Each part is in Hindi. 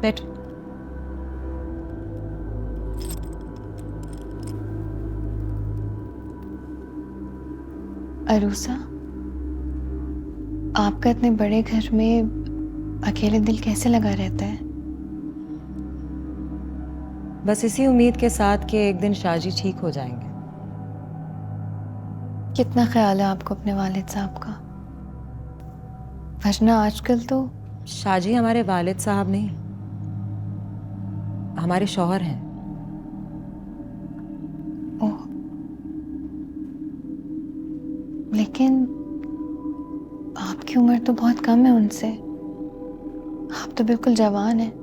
बैठ। अरूसा, आपका इतने बड़े घर में अकेले दिल कैसे लगा रहता है? बस इसी उम्मीद के साथ कि एक दिन शाहजी ठीक हो जाएंगे। कितना ख्याल है आपको अपने वालिद साहब का? वरना आजकल तो शाहजी हमारे वालिद साहब नहीं, हमारे शौहर हैं। ओह, लेकिन आपकी उम्र तो बहुत कम है उनसे। आप तो बिल्कुल जवान हैं।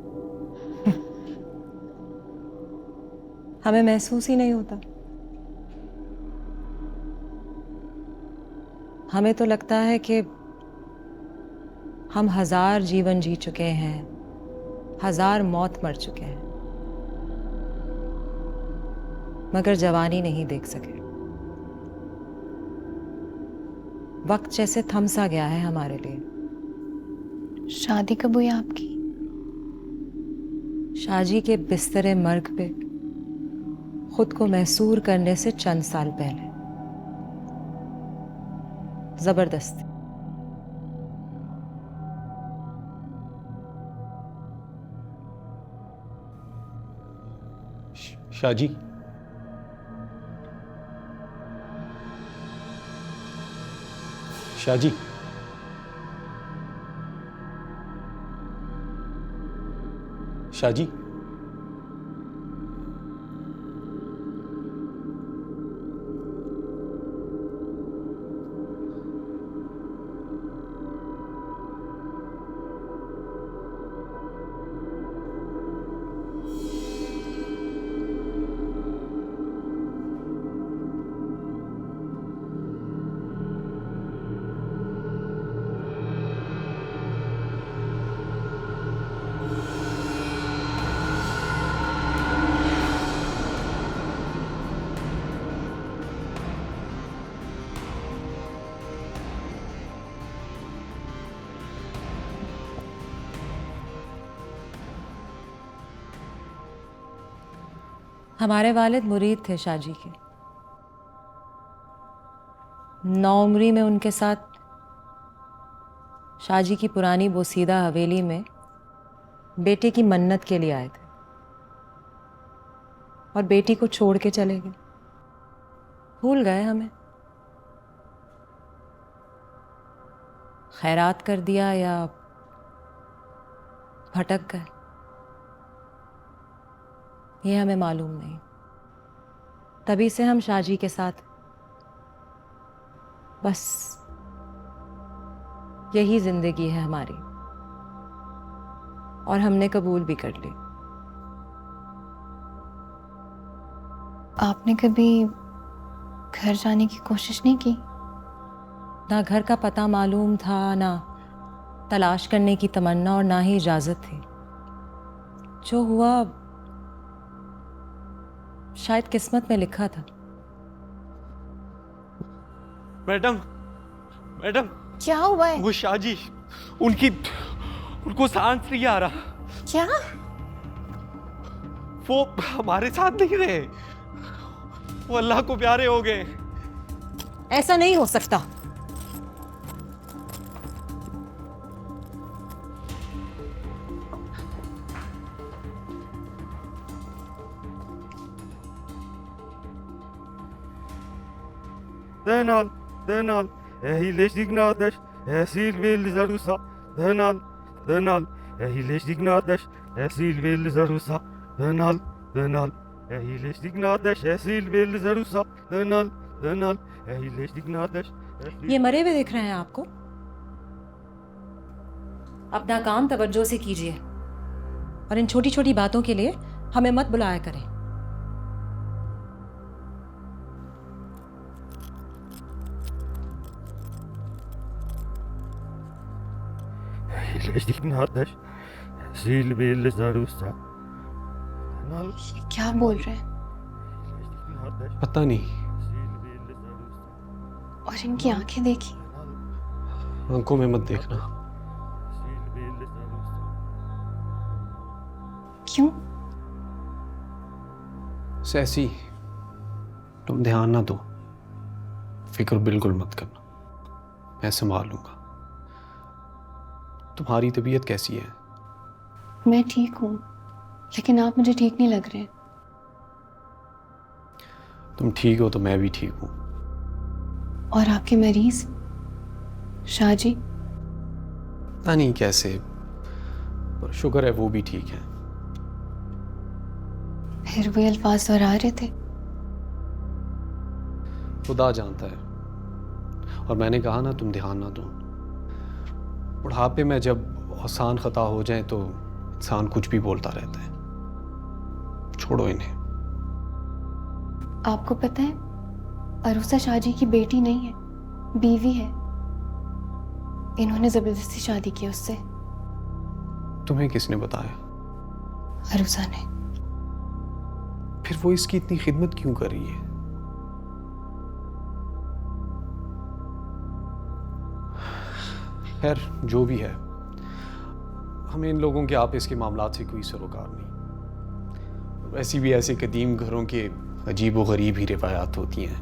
हमें महसूस ही नहीं होता। हमें तो लगता है कि हम 1000 जीवन जी चुके हैं, 1000 मौत मर चुके हैं, मगर जवानी नहीं देख सके। वक्त जैसे थम सा गया है हमारे लिए। शादी कब हुई आपकी? शाहजी के बिस्तरे मर्ग पे खुद को महसूर करने से चंद साल पहले। जबरदस्ती। शाहजी, शाहजी, शाहजी, हमारे वालिद मुरीद थे शाहजी के। नौउम्री में उनके साथ शाहजी की पुरानी बोसीदा हवेली में बेटे की मन्नत के लिए आए थे और बेटी को छोड़ के चले गए। भूल गए हमें, खैरात कर दिया या भटक गए, ये हमें मालूम नहीं। तभी से हम शाहजी के साथ बस यही जिंदगी है हमारी, और हमने कबूल भी कर ली। आपने कभी घर जाने की कोशिश नहीं की? ना घर का पता मालूम था, ना तलाश करने की तमन्ना, और ना ही इजाजत थी। जो हुआ शायद किस्मत में लिखा था। मैडम, मैडम, क्या हुआ है? वो शाहजी, उनको सांस नहीं आ रहा। क्या? वो हमारे साथ नहीं रहे, वो अल्लाह को प्यारे हो गए। ऐसा नहीं हो सकता। Dönal, dönal, iyileştiknadeş, esil vil zarusa. Dönal, dönal, iyileştiknadeş, esil vil zarusa. Dönal, dönal, iyileştiknadeş, esil vil zarusa. Dönal, dönal, iyileştiknadeş. ये मरे हुए दिख रहे हैं आपको? अपना काम तवज्जो से कीजिए और इन छोटी छोटी बातों के लिए हमें मत बुलाया करें। iyileştiknadeş, esil vil zarusa. Dönal, क्या बोल रहे हैं? iyileştiknadeş, पता नहीं, esil vil zarusa. और इनकी आंखें देखी? आंखों में मत देखना। Esil vil zarusa. क्यों? सैसी, तुम ध्यान ना दो, फिक्र बिल्कुल मत करना, मैं संभाल लूंगा। तुम्हारी तबीयत कैसी है? मैं ठीक हूँ, लेकिन आप मुझे ठीक नहीं लग रहे। तुम ठीक हो तो मैं भी ठीक हूँ। और आपके मरीज शाह जी? पता नहीं कैसे, पर शुक्र है वो भी ठीक है। फिर वो अल्फाज दोहरा रहे थे। खुदा जानता है। और मैंने कहा ना, तुम ध्यान ना दो। बुढ़ापे में जब आसान खता हो जाए तो इंसान कुछ भी बोलता रहता है। छोड़ो इन्हें। आपको पता है, अरूसा शाह जी की बेटी नहीं है, बीवी है। इन्होंने जबरदस्ती शादी की उससे। तुम्हें किसने बताया? अरूसा ने। फिर वो इसकी इतनी खिदमत क्यों कर रही है? खैर, जो भी है, हमें इन लोगों के आपस के मामलात से कोई सरोकार नहीं। वैसी भी ऐसे कदीम घरों के अजीब व गरीब ही रिवायात होती हैं।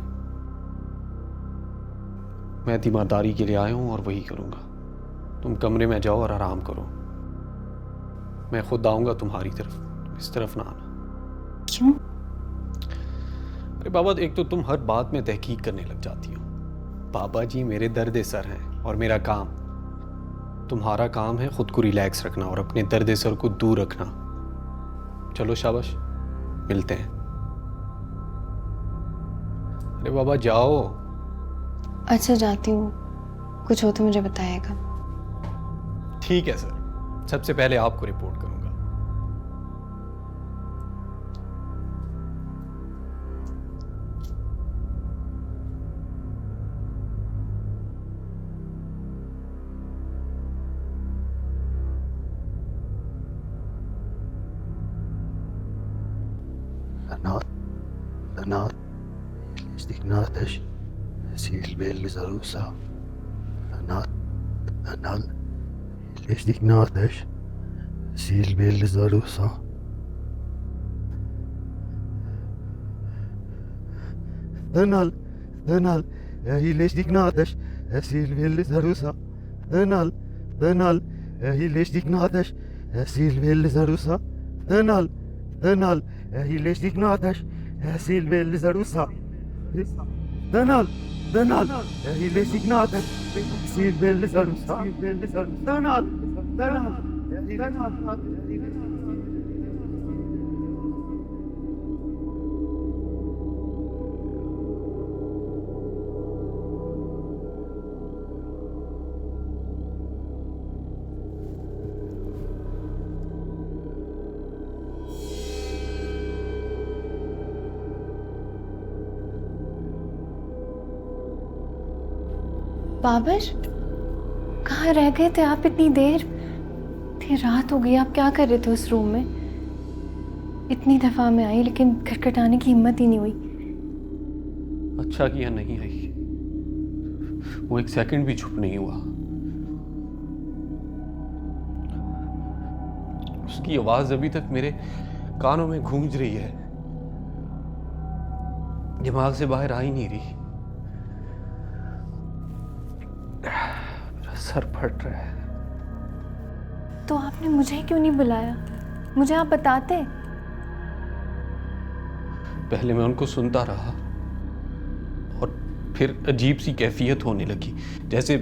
मैं तीमारदारी के लिए आया हूं और वही करूंगा। तुम कमरे में जाओ और आराम करो। मैं खुद आऊंगा तुम्हारी तरफ, इस तरफ ना आना। क्यों? अरे बाबा, एक तो तुम हर बात में तहकीक करने लग जाती हो। बाबा जी मेरे दर्द सर हैं और मेरा काम। तुम्हारा काम है खुद को रिलैक्स रखना और अपने दर्द सर को दूर रखना। चलो शाबाश, मिलते हैं। अरे बाबा जाओ। अच्छा, जाती हूँ। कुछ हो तो मुझे बताइएगा। ठीक है सर, सबसे पहले आपको रिपोर्ट करूंगा। Anat, list ignatas, silvelis arusa. Anal, list ignatas, silvelis arusa. Anal, list ignatas, silvelis arusa. Anal, list ignatas, silvelis arusa. Anal, list ignatas, silvelis arusa. Danal, list ignatas, silvelis arusa. Danal. Babar, कहाँ रह गए थे आप इतनी देर? इतनी रात हो गई, आप क्या कर रहे थे उस रूम में? इतनी दफा मैं आई लेकिन खटखटाने की हिम्मत ही नहीं हुई। अच्छा किया नहीं आई, वो एक सेकंड भी चुप नहीं हुआ। उसकी आवाज अभी तक मेरे कानों में गूंज रही है, दिमाग से बाहर आ ही नहीं रही। मेरा सर फट रहा है। तो आपने मुझे क्यों नहीं बुलाया? मुझे आप बताते। पहले मैं उनको सुनता रहा और फिर अजीब सी कैफियत होने लगी, जैसे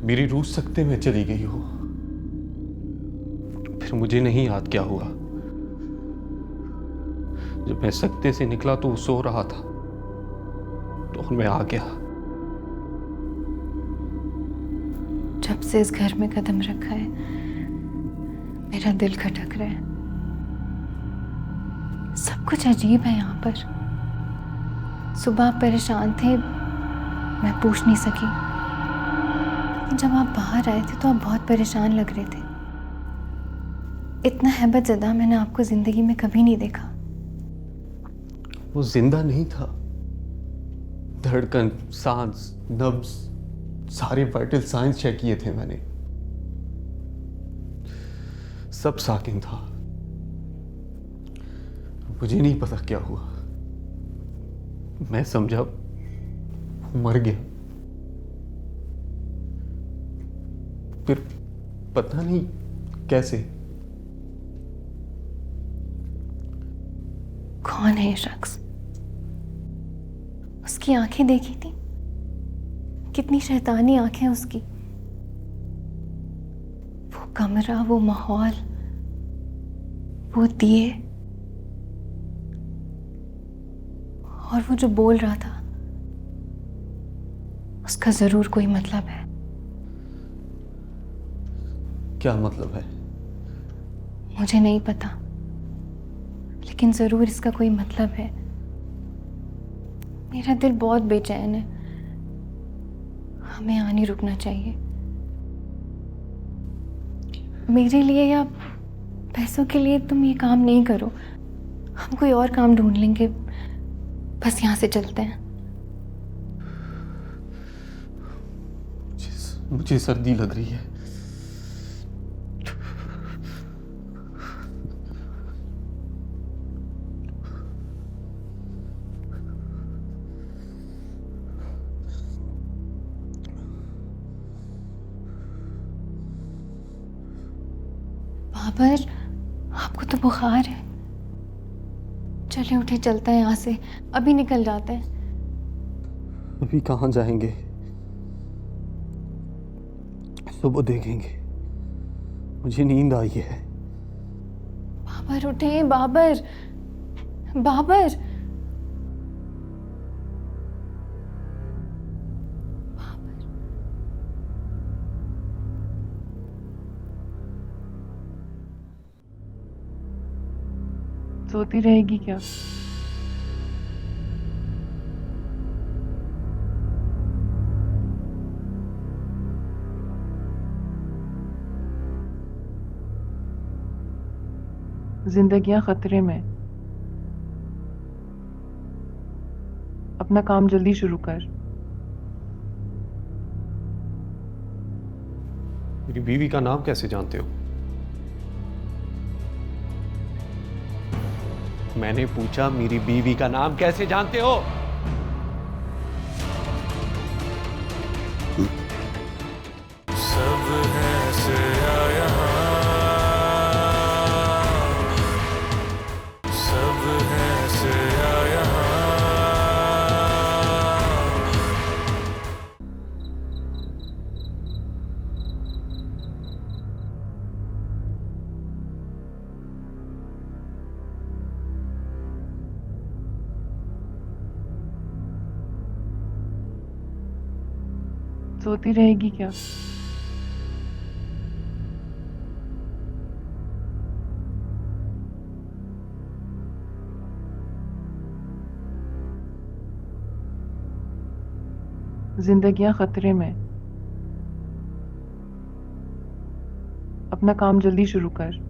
मेरी रूह सकते में चली गई हो। फिर मुझे नहीं याद क्या हुआ। जब मैं सकते से निकला तो वो सो रहा था, तो मैं आ गया। जब से इस घर में कदम रखा है मेरा दिल खटक रहा है। सब कुछ अजीब है यहाँ पर। सुबह आप परेशान थे, मैं पूछ नहीं सकी, लेकिन जब आप बाहर आए थे तो आप बहुत परेशान लग रहे थे। इतना हैबत ज़दा मैंने आपको जिंदगी में कभी नहीं देखा। वो जिंदा नहीं था। धड़कन, सांस, नब्ज, सारे वाइटल साइंस चेक किए थे मैंने, सब साकिन था। मुझे नहीं पता क्या हुआ। मैं समझा वो मर गया, फिर पता नहीं कैसे। कौन है ये शख्स? उसकी आंखें देखी थी, कितनी शैतानी आंखें उसकी। वो कमरा, वो माहौल, वो दिए, और वो जो बोल रहा था, उसका जरूर कोई मतलब है। क्या मतलब है? मुझे नहीं पता, लेकिन जरूर इसका कोई मतलब है। मेरा दिल बहुत बेचैन है। हमें यहाँ नहीं रुकना चाहिए। मेरे लिए या पैसों के लिए तुम ये काम नहीं करो। हम कोई और काम ढूंढ लेंगे। बस यहाँ से चलते हैं। मुझे सर्दी लग रही है। बाबर, आपको तो बुखार है। चले उठे, चलते हैं यहाँ से। अभी निकल जाते हैं। अभी कहाँ जाएंगे? सुबह देखेंगे। मुझे नींद आई है। बाबर उठे, बाबर, बाबर। सोती रहेगी क्या? जिंदगियां खतरे में। अपना काम जल्दी शुरू कर। मेरी बीवी का नाम कैसे जानते हो? मैंने पूछा, मेरी बीवी का नाम कैसे जानते हो? सब है से आया, सब है से आया। सोती रहेगी क्या? जिंदगियां खतरे में। अपना काम जल्दी शुरू कर।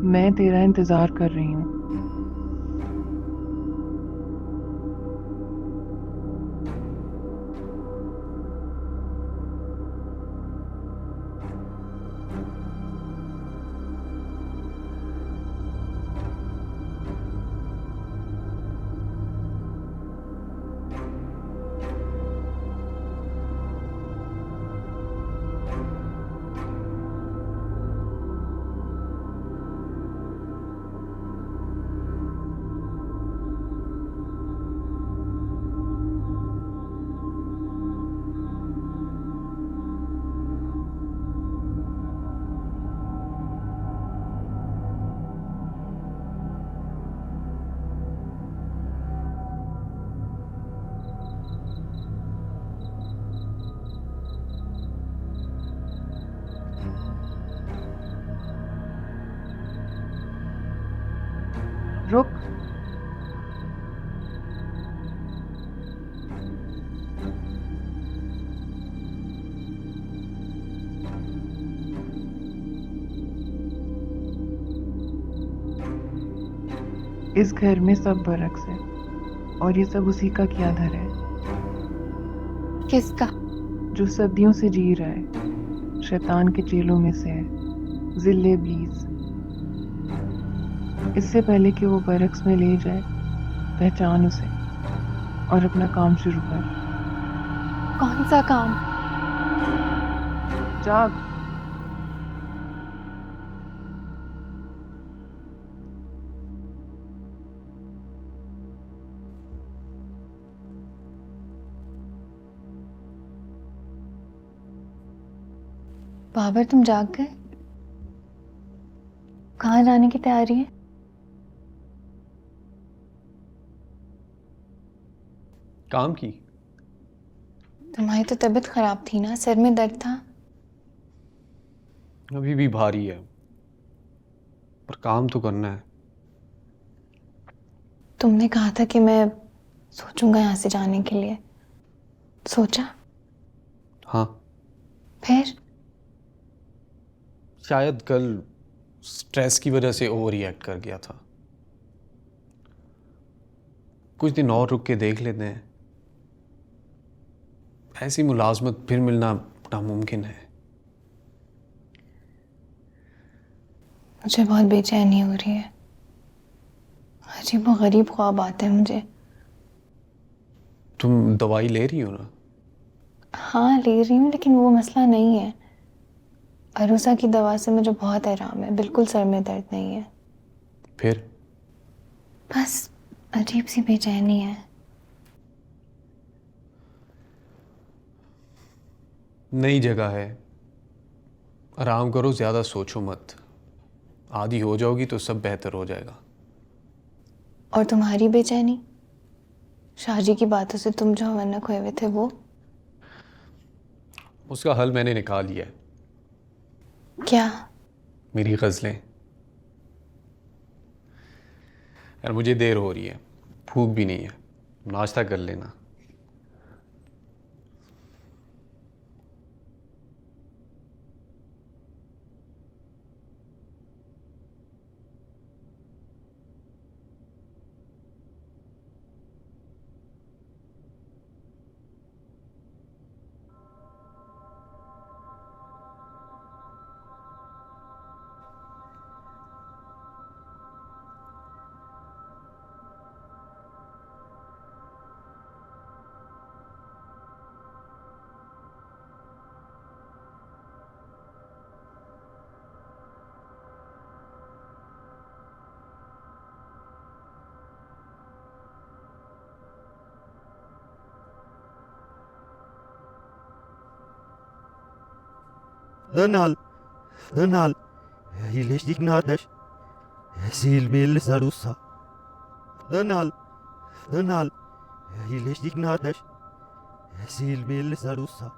मैं तेरा इंतजार कर रही हूँ। रुक। इस घर में सब बरक्स है और ये सब उसी का किया धर है किसका? जो सदियों से जी रहा है। शैतान के चेलों में से है, जिल्ले इब्लीस। इससे पहले कि वो बरक्स में ले जाए, पहचान उसे और अपना काम शुरू कर। कौन सा काम? जाग। बाबर, तुम जाग गए? कहाँ जाने की तैयारी है? काम की। तुम्हारी तो तबीयत खराब थी ना, सर में दर्द था। अभी भी भारी है, पर काम तो करना है। तुमने कहा था कि मैं सोचूंगा यहाँ से जाने के लिए। सोचा? हाँ, फिर? शायद कल स्ट्रेस की वजह से ओवर रिएक्ट कर गया था। कुछ दिन और रुक के देख लेते हैं। ऐसी मुलाजमत फिर मिलना नामुमकिन है। मुझे बहुत बेचैनी हो रही है। अजीब व गरीब ख्वाब आते हैं मुझे। तुम दवाई ले रही हो ना? हाँ, ले रही हूँ, लेकिन वो मसला नहीं है। अरूसा की दवा से मुझे बहुत आराम है, बिल्कुल सर में दर्द नहीं है। फिर बस अजीब सी बेचैनी है। नई जगह है, आराम करो, ज़्यादा सोचो मत। आदी हो जाओगी तो सब बेहतर हो जाएगा। और तुम्हारी बेचैनी? शाहजी की बातों से तुम जो हवन्नक हुए हुए थे वो? उसका हल मैंने निकाल लिया है। क्या? मेरी गज़लें। यार मुझे देर हो रही है, भूख भी नहीं है, नाश्ता कर लेना। Donald, Donald, il est dignadas, Silvil Zarusa. Donald, Donald, il est dignadas, Silvil Zarusa.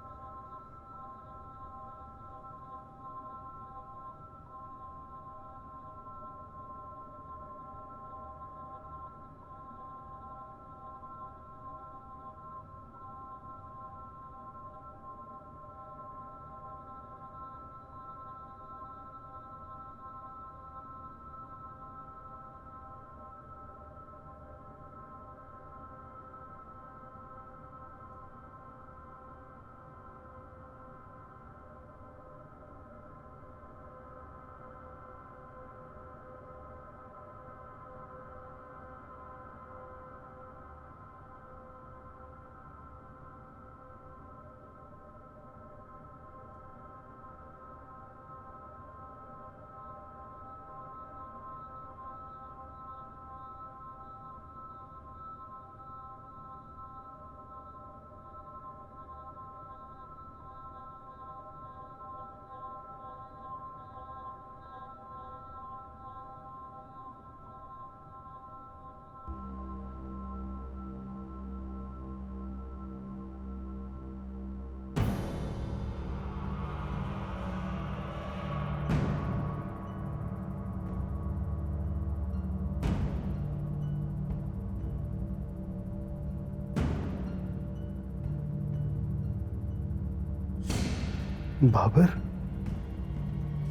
Babar,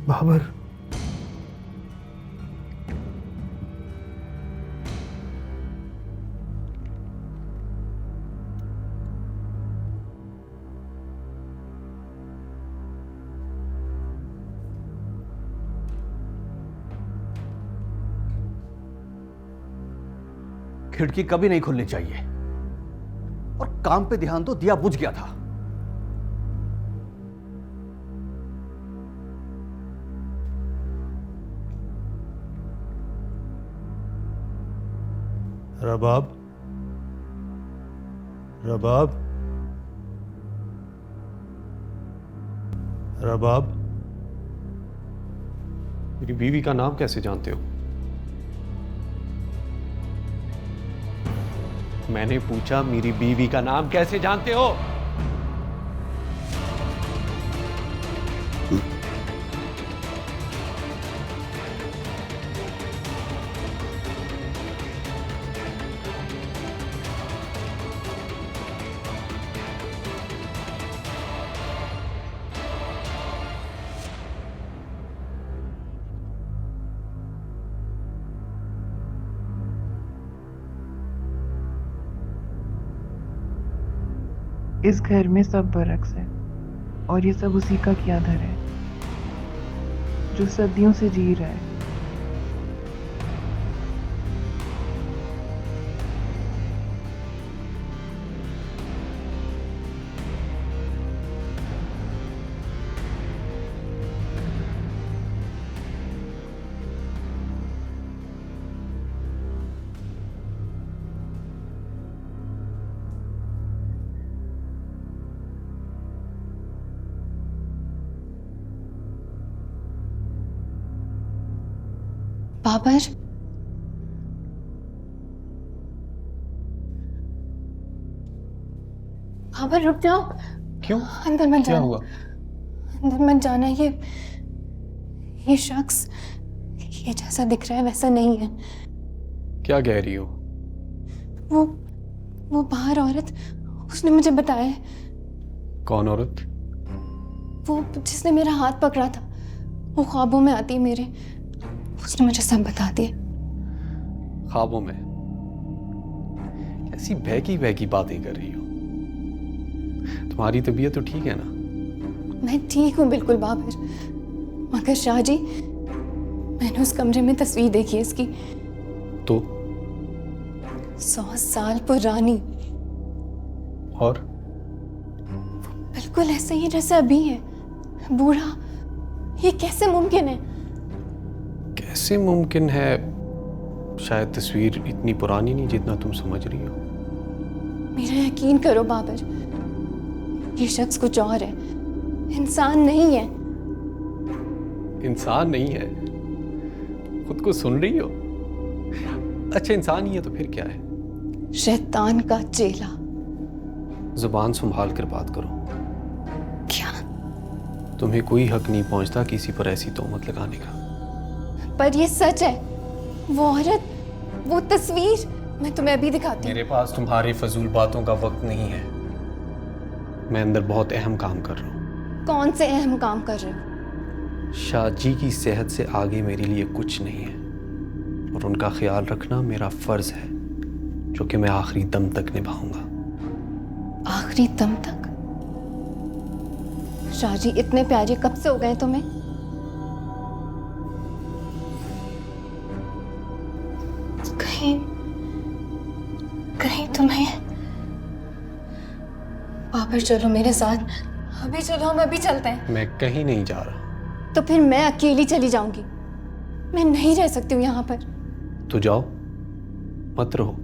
Babar, खिड़की कभी नहीं खुलनी चाहिए, और काम पे ध्यान दो, दिया बुझ गया था। रबाब, रबाब, रबाब, मेरी बीवी का नाम कैसे जानते हो? मैंने पूछा मेरी बीवी का नाम कैसे जानते हो? इस घर में सब बरक्स है, और ये सब उसी का किया धर है जो सदियों से जी रहा है। बाबर, बाबर रुक जाओ। क्यों? अंदर मत क्या जाना। हुआ? अंदर मत जाना। ये शख्स ये जैसा दिख रहा है वैसा नहीं है। क्या कह रही हो? वो बाहर औरत, उसने मुझे बताया है। कौन औरत? वो जिसने मेरा हाथ पकड़ा था, वो ख्वाबों में आती है मेरे। उसने मुझे सब बता दिया। ख्वाबों में? कैसी बहकी बहकी बातें कर रही हो? तुम्हारी तबीयत तो ठीक है ना? मैं ठीक हूँ बिल्कुल बाबर, मगर शाह जी, मैंने उस कमरे में तस्वीर देखी है इसकी। तो 100 साल पुरानी, और? बिल्कुल ऐसे ही जैसे अभी है, बूढ़ा। ये कैसे मुमकिन है? कैसे मुमकिन है? शायद तस्वीर इतनी पुरानी नहीं जितना तुम समझ रही हो। मेरा यकीन करो बाबर, ये शख्स कुछ और है, इंसान नहीं है। इंसान नहीं है? खुद को सुन रही हो? अच्छा, इंसान ही है तो फिर क्या है? शैतान का चेला। जुबान संभाल कर बात करो। क्या? तुम्हें कोई हक नहीं पहुंचता किसी पर ऐसी तोहमत लगाने का। पर ये सच है। वो औरत, वो तस्वीर, मैं तुम्हें अभी दिखाती हूँ। मेरे पास तुम्हारे फजूल बातों का वक्त नहीं है। मैं अंदर बहुत अहम काम कर रहा हूँ। कौन से अहम काम कर रहे हो? शाजी की सेहत से आगे मेरे लिए कुछ नहीं है, और उनका ख्याल रखना मेरा फर्ज है, जो कि मैं आखिरी दम तक निभाऊंगा। आखिरी दम तक? शाह जी, इतने प्यारे कब से हो गए तुम्हें? कहीं कहीं तुम्हें। बाबर चलो मेरे साथ, अभी चलो, हम अभी चलते हैं। मैं कहीं नहीं जा रहा। तो फिर मैं अकेली चली जाऊंगी। मैं नहीं रह सकती हूँ यहाँ पर। तो जाओ, मत रहो।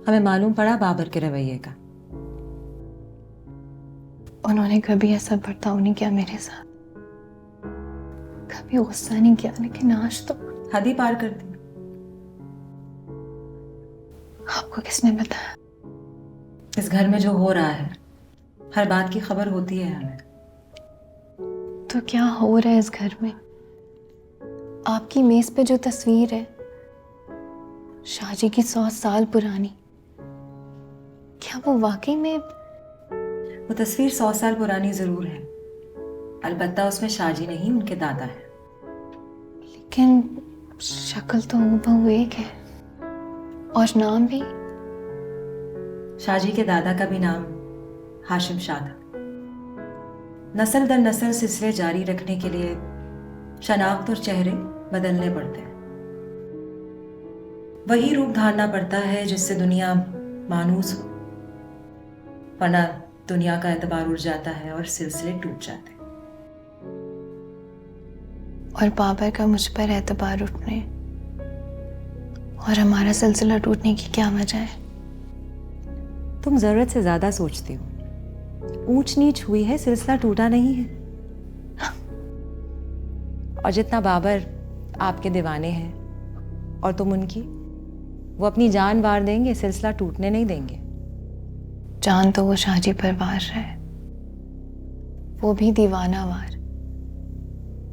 हमें मालूम पड़ा बाबर के रवैये का। उन्होंने कभी ऐसा बर्ताव नहीं किया मेरे साथ, कभी गुस्सा नहीं किया, लेकिन आज तो हद ही पार कर दी। आपको किसने बताया? इस घर में जो हो रहा है हर बात की खबर होती है हमें। तो क्या हो रहा है इस घर में? आपकी मेज पे जो तस्वीर है शाहजी की 100 साल पुरानी, क्या वो वाकई में? वो तस्वीर 100 साल पुरानी जरूर है, अलबत्ता उसमें शाहजी नहीं उनके दादा है। लेकिन शक्ल तो हूबहू एक है और नाम भी। शाहजी के दादा का भी नाम हाशिम शाह था। नस्ल दर नस्ल सिलसिले जारी रखने के लिए शनाख्त और चेहरे बदलने पड़ते हैं, वही रूप धारना पड़ता है जिससे दुनिया मानूस हो, वरना दुनिया का एतबार उड़ जाता है और सिलसिले टूट जाते हैं। और बाबर का मुझ पर एतबार उठने और हमारा सिलसिला टूटने की क्या वजह है? तुम जरूरत से ज्यादा सोचती हो। ऊंच नीच हुई है, सिलसिला टूटा नहीं है। और जितना बाबर आपके दीवाने हैं और तुम उनकी, वो अपनी जान वार देंगे, सिलसिला टूटने नहीं देंगे। जान तो वो शाहजी पर वार है, वो भी दीवाना वार,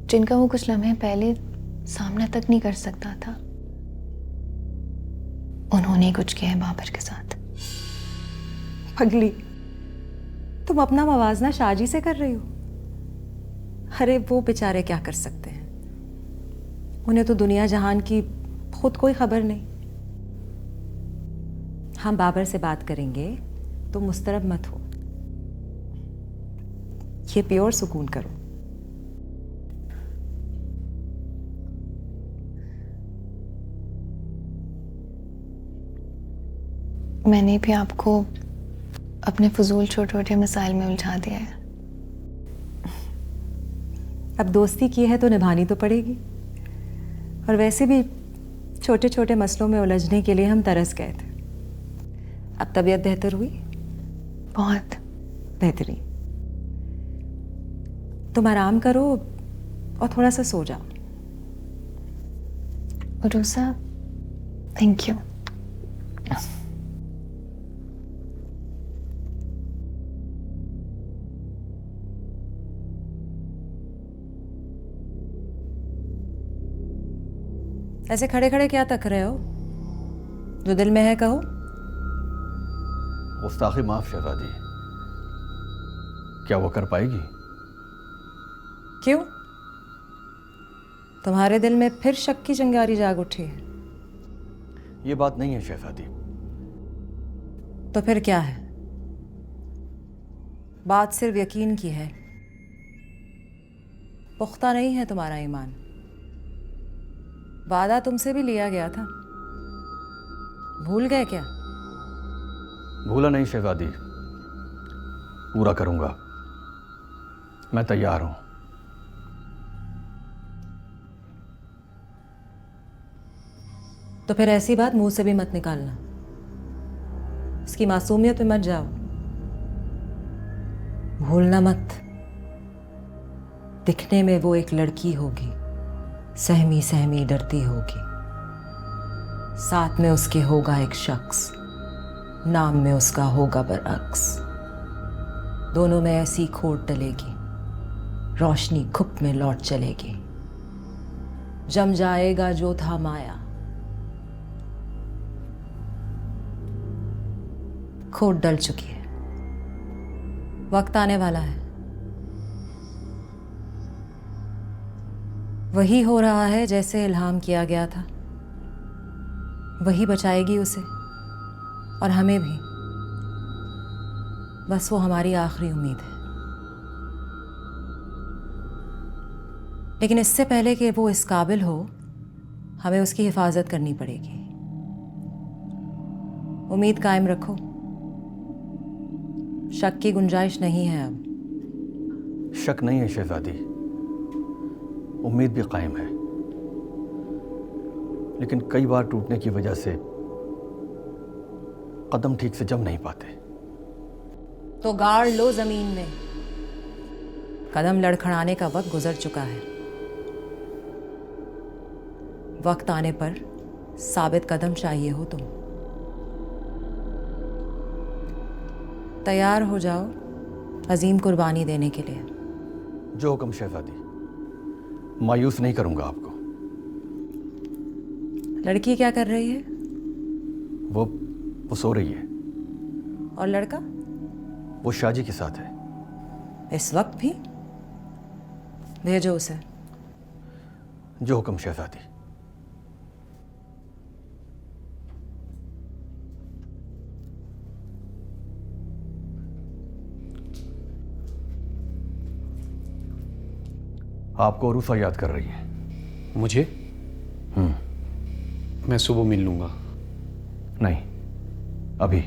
जिनका वो कुछ लम्हे पहले सामना तक नहीं कर सकता था। उन्होंने कुछ किया है बाबर के साथ। पगली, तुम अपना मवाजना शाहजी से कर रही हो। अरे वो बेचारे क्या कर सकते हैं, उन्हें तो दुनिया जहान की खुद कोई खबर नहीं। हम बाबर से बात करेंगे, तुम मुस्तरब मत हो, ये प्योर सुकून करो। मैंने भी आपको अपने फजूल छोटे छोटे मसाइल में उलझा दिया है। अब दोस्ती की है तो निभानी तो पड़ेगी, और वैसे भी छोटे छोटे मसलों में उलझने के लिए हम तरस गए थे। अब तबीयत बेहतर हुई? बहुत बेहतरीन। तुम आराम करो और थोड़ा सा सो जाओ। RUSA, thank you. ऐसे खड़े खड़े क्या तक रहे हो? जो दिल में है कहो। गुस्ताखी माफ शहजादी, क्या वो कर पाएगी? क्यों? तुम्हारे दिल में फिर शक की चिंगारी जाग उठी है? ये बात नहीं है शहजादी। तो फिर क्या है? बात सिर्फ यकीन की है। पुख्ता नहीं है तुम्हारा ईमान। वादा तुमसे भी लिया गया था, भूल गए क्या? भूला नहीं शहजादी, पूरा करूंगा, मैं तैयार हूं। तो फिर ऐसी बात मुंह से भी मत निकालना, इसकी मासूमियत में मत जाओ। भूलना मत, दिखने में वो एक लड़की होगी, सहमी सहमी डरती होगी, साथ में उसके होगा एक शख्स, नाम में उसका होगा बरअक्स। दोनों में ऐसी खोट डलेगी, रोशनी खुप में लौट चलेगी। जम जाएगा जो था माया, खोट डल चुकी है, वक्त आने वाला है। वही हो रहा है जैसे इल्हाम किया गया था, वही बचाएगी उसे और हमें भी। बस वो हमारी आखिरी उम्मीद है। लेकिन इससे पहले कि वो इस काबिल हो, हमें उसकी हिफाजत करनी पड़ेगी। उम्मीद कायम रखो, शक की गुंजाइश नहीं है अब। शक नहीं है शहजादी, उम्मीद भी कायम है, लेकिन कई बार टूटने की वजह से कदम ठीक से जम नहीं पाते। तो गाड़ लो जमीन में। कदम लड़खड़ाने का वक्त गुजर चुका है। वक्त आने पर साबित कदम चाहिए हो तुम। तैयार हो जाओ अजीम कुर्बानी देने के लिए। जो हुक्म शहजादी, मायूस नहीं करूंगा आपको। लड़की क्या कर रही है? वो सो रही है। और लड़का? वो शाहजी के साथ है। इस वक्त भी? भेजो उसे। जो हुक्म शहजादी। आपको अरूफा याद कर रही है। मुझे? मैं सुबह मिल लूंगा। नहीं, अभी।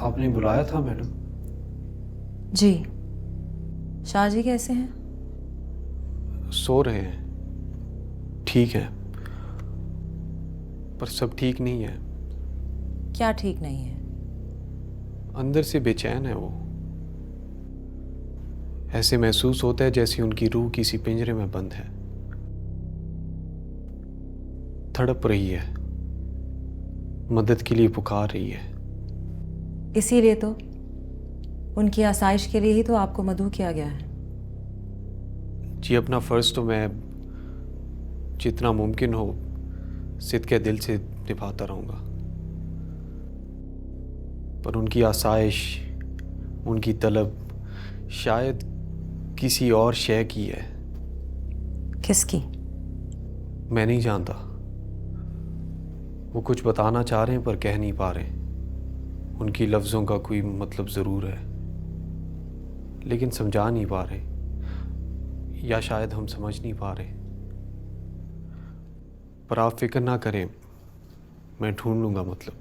आपने बुलाया था मैडम? जी। शाहजी कैसे हैं? सो रहे हैं। ठीक है, पर सब ठीक नहीं है। क्या ठीक नहीं है? अंदर से बेचैन है वो। ऐसे महसूस होता है जैसे उनकी रूह किसी पिंजरे में बंद है, तड़प रही है, मदद के लिए पुकार रही है। इसीलिए तो उनकी आसाइश के लिए ही तो आपको मदऊ किया गया है। जी, अपना फर्ज तो मैं जितना मुमकिन हो सिद्क़े दिल से निभाता रहूंगा, पर उनकी आसाइश, उनकी तलब शायद किसी और शय की है। किसकी? मैं नहीं जानता। वो कुछ बताना चाह रहे हैं पर कह नहीं पा रहे। उनकी लफ्ज़ों का कोई मतलब ज़रूर है, लेकिन समझा नहीं पा रहे, या शायद हम समझ नहीं पा रहे। पर आप फिक्र ना करें, मैं ढूंढ लूँगा मतलब।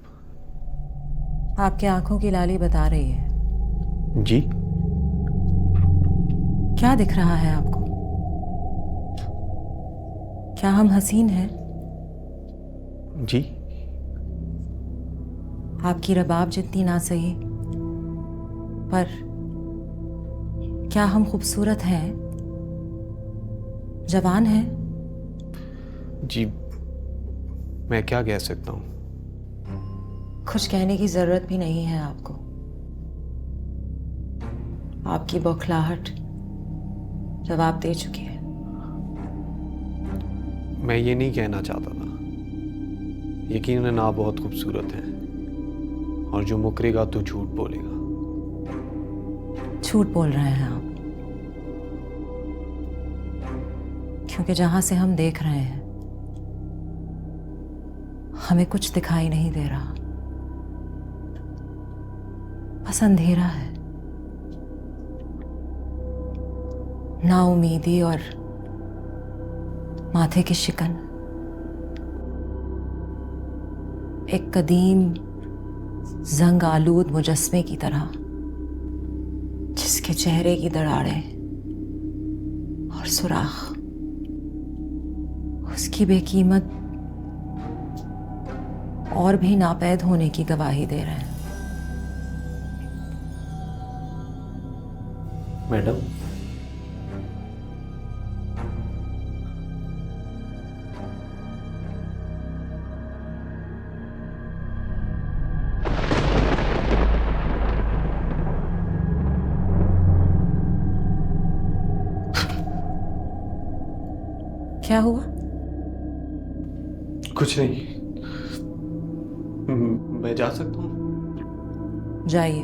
आपकी आंखों की लाली बता रही है। जी? क्या दिख रहा है आपको? क्या हम हसीन हैं? जी? आपकी रबाब जितनी ना सही, पर क्या हम खूबसूरत हैं? जवान हैं? जी, मैं क्या कह सकता हूँ। कुछ कहने की जरूरत भी नहीं है आपको। आपकी बौखलाहट जवाब दे चुकी है। मैं ये नहीं कहना चाहता था। यकीनन आप बहुत खूबसूरत हैं, और जो मुकरेगा तो झूठ बोलेगा। झूठ बोल रहे हैं आप, क्योंकि जहां से हम देख रहे हैं हमें कुछ दिखाई नहीं दे रहा। बस अंधेरा है, नाउमीदी और माथे की शिकन। एक कदीम जंग आलूद मुजस्मे की तरह, जिसके चेहरे की दरारें और सुराख उसकी बेकीमत और भी नापैद होने की गवाही दे रहे हैं। मैडम, क्या हुआ? कुछ नहीं। मैं जा सकता हूँ? जाइए।